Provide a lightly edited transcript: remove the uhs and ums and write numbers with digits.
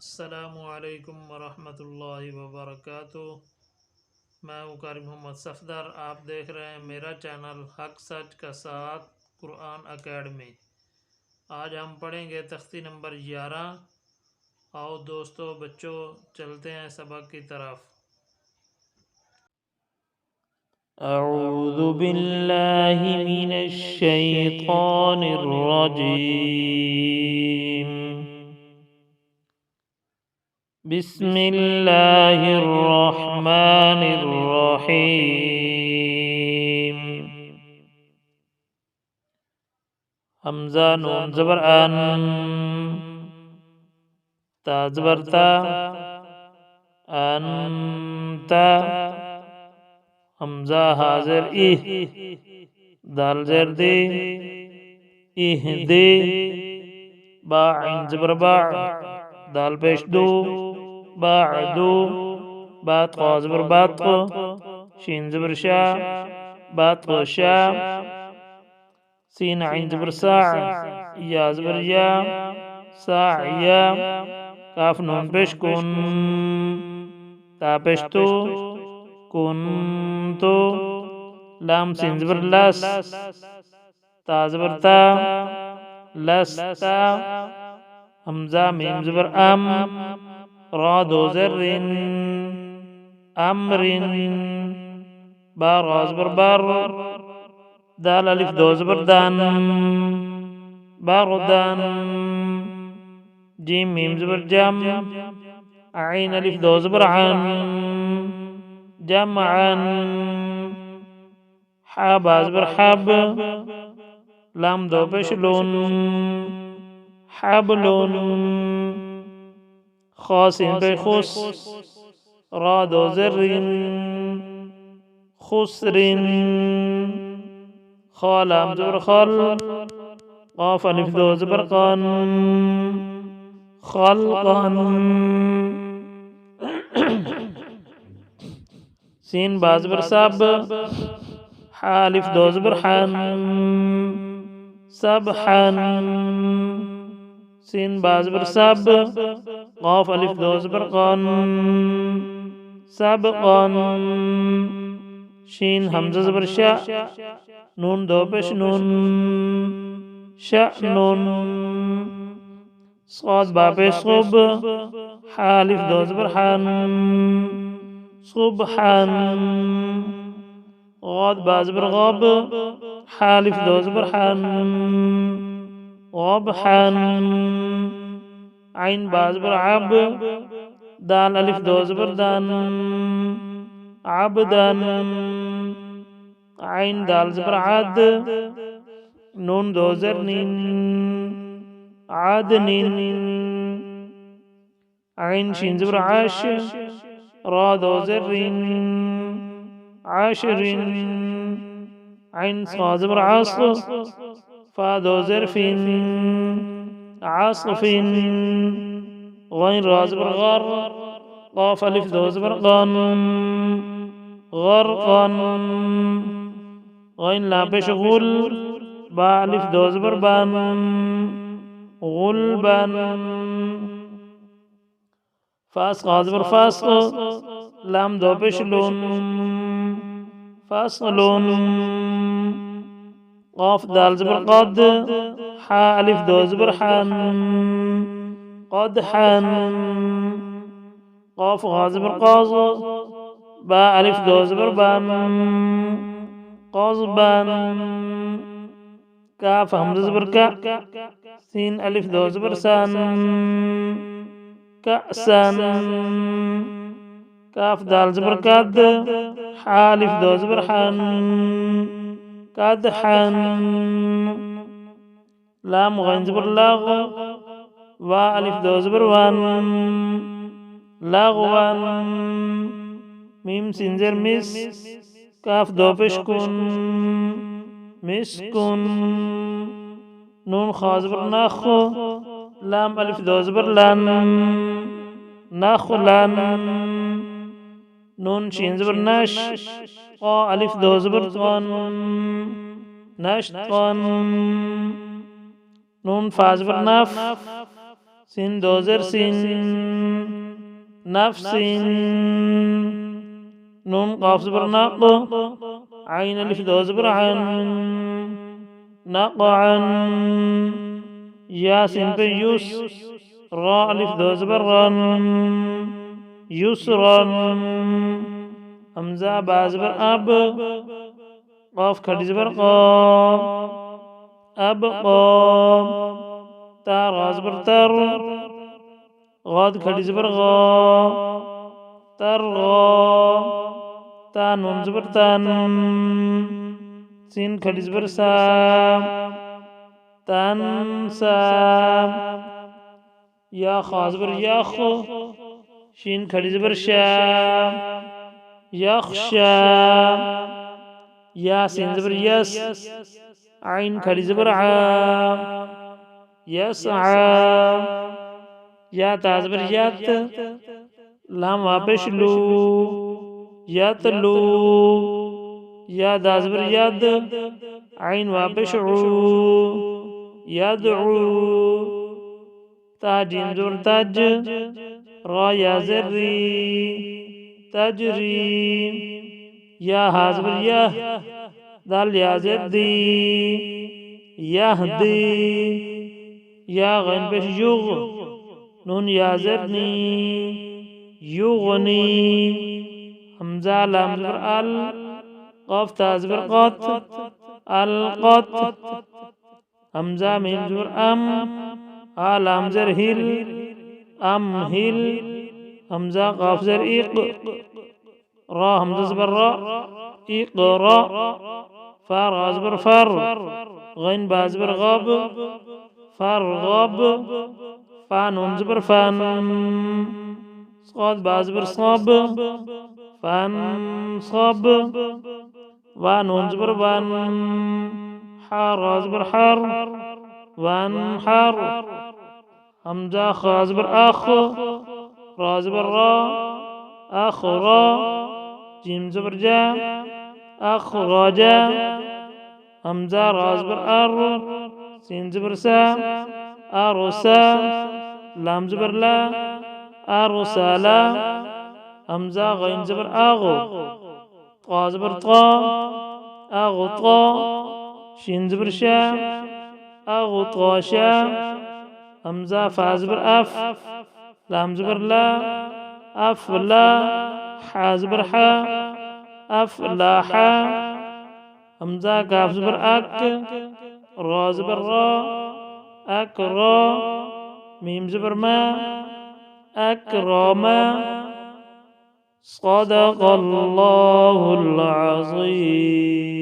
अस्सलामुअलैकुम वरहमतुल्लाहि वबरकातुह। मैं हूँ कारी मोहम्मद सफदर। आप देख रहे हैं मेरा चैनल हक सच का साथ कुरान अकेडमी। आज हम पढ़ेंगे तख्ती नंबर 11। आओ दोस्तों बच्चों चलते हैं सबक की तरफ। अऊज़ु बिल्लाहि मिनश शैतानिर रजीम। बिस्मिल्लाहिर रहमानिर रहीम। हमज़ा नून ज़बर अन, ता ज़बर ता, अंता, हमज़ा हाज़िर इह, दाल ज़ेर दे, इह दे, बा आइन ज़बर बा, दाल पेश दो, बादो, बात क़ा ज़बर बात, शीन ज़बर शा, बात शा, सीन आइन ज़बर सा, या ज़बर या, साया, काफ नून पेश कुन, ता पेश तो, कुन तो, लाम सीन ज़बर लस, ता ज़बर ता, लस्ता, हमज़ा मीम ज़बर अम, रा दो ज़र्रिन, अमरिन, बा रा ज़बर बर, दाल अलिफ दो ज़बर दान, बागदान, जीम मीम ज़बर जम, आइन अलिफ दो ज़बर अन, जमअन, हा बा ज़बर हब, लाम दो पेश लून, हबलुन, खा सीन पे खुस, रा दो ज़र्रिन, खुसरिन, खा लाम ज़बर खल, क़ाफ अलिफ दो ज़बर क़न, खल्क़न, सीन बा ज़बर सब, हा अलिफ दो ज़बर हन, सबहन, सीन बा ज़बर सब, क़ाफ अलिफ दो ज़बर क़न, सबक़न, शीन हमज़ा ज़बर शा, नून दो पेश नून, शअनुन, स्वाद बा पेश सुब, हा अलिफ दो ज़बर हन, सुबहन, ग़ाद बा ज़बर ग़ब, हा अलिफ दो ज़बर हन, ग़बहन, आइन बा ज़बर अब, दाल अलिफ दो ज़बर दान, अबदन, आइन दाल ज़बर अद, नून दो ज़र नीन, आदनिन, आइन शीन ज़बर आश, रा दो ज़र्रिन, आशरिन, आइन सा ज़बर आस, फा दो ज़रफिन, आसफिन, गैन रा ज़बर गर, क़ाफ अलिफ दो ज़बर क़न, ग़रक़न, गैन ला पेश गुल, बा अलिफ दो ज़बर बन, गुलबन, फास क़ा ज़बर फास्क़, लाम दो पेश लून, फास्लुन, क़ाफ दाल ज़बर क़द, हा अलिफ दो ज़बर हन, क़दहन, क़ाफ ग़ा ज़बर क़ज़, बा अलिफ दो ज़बर बन, क़ज़बन, काफ हमज़ा ज़बर का, सीन अलिफ दो ज़बर सन, कअसन, काफ दाल ज़बर कद, हा अलिफ दो ज़बर हन, कदहन, लाम गैन ज़बर लग, वा अलिफ दो ज़बर वन, लगवन, मीम सीन ज़ेर मिस, काफ दो पेश कुन, मिस्कुन, नून खा ज़बर नख, लाम अलिफ दो ज़बर लन, नखलन, नून शीन ज़बर नश, क़ा अलिफ दो ज़बर तन, नशतन, नून फा ज़बर नफ, سين دو زر سين نفس نون قاف زبر ناق عين ألف دو زبر عن نقعا ياسين بيوس را ألف دو زبر رن يسرا همزة با زبر أب قاف كدي زبر قام أب قام تا را زبر تر غاد كدي زبر غا تر غا تا نون زبر تن سين كدي زبر سام تن سام يا خا زبر يخ شين كدي زبر شام يخشى يا سين زبر يس عين كدي زبر عام يسعى يا تا زبر يت لام واپش لو يتلو يا دا زبر يد عين واپش عو يدعو تا جيم زبر تج را يا زري تجري يا ها زبر يه دال يا زدي يهدي يا غين بش يغ نون يا زرني يغني همزة لام زبر ال قاف تا زبر قط القط همزة ميم زبر أم لام زر هل أم هل همزة قاف زر إق را همزة زبر را إقرا فا را زبر فر غين با زبر غب فرغب فا نون زبر فن صاد با زبر صاب فن صاب و نون زبر ون حا را زبر حر ون حر همزة خا زبر أخ را زبر را أخرى جيم زبر جا أخرجا همزة را زبر أر سين زبر سا أرسا لام زبر لا أرسلا همزة غين زبر أغ طا زبر طا أغطى شين زبر شا أغطاشا همزة فا زبر أف لام زبر لا أفلا حا زبر حا أفلاحا همزة كاف زبر أك را زبر را أكرا ميم زبر ما أكرما صدق الله العظيم.